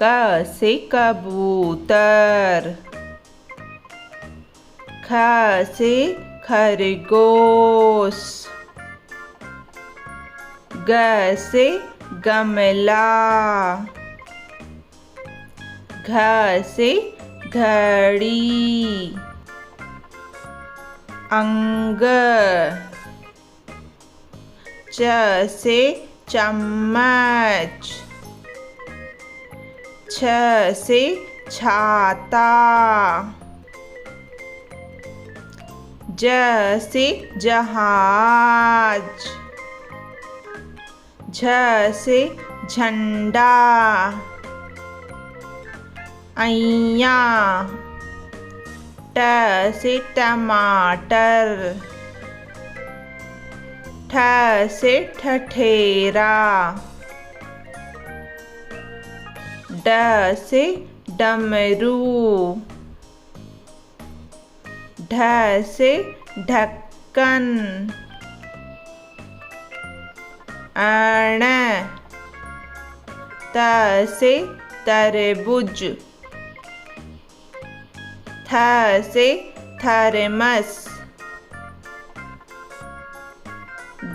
क से कबूतर, ख से खरगोश, ग से गमला, घ से घड़ी, अंग, च से चम्मच, छ से छाता, ज से जहाज, झ से झंडा, अय्या, ट से टमाटर, ठ से ठठेरा, ड से डमरू, ढ से ढक्कन, अण, त से तरबूज, थ से थर्मस,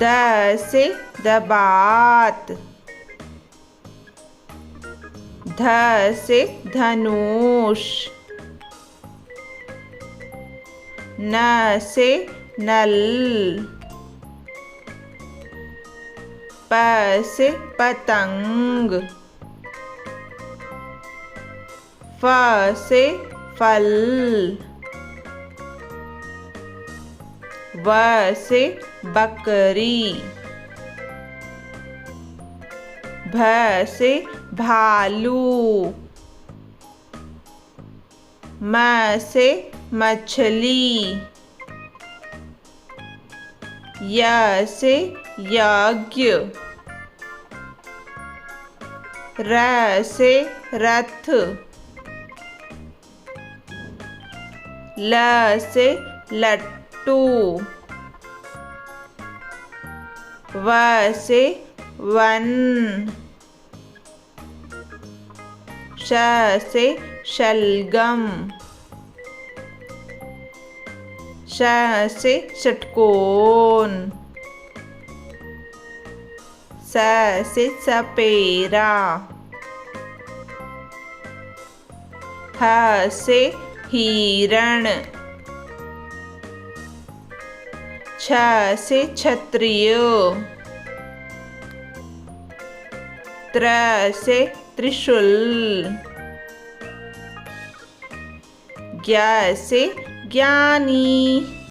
द से दबात, ध से धनुष, न से नल, प से पतंग, फ से फल, व से बकरी, भ से भालू, म से मछली, य से यज्ञ, र से रथ, ल से लट्टू, व से वन, श से शलगम, श से षटकोण, स से सपेरा, ह से हिरण, छ से क्षत्रिय, त्र से त्रिशूल, ज्ञ से ज्ञानी।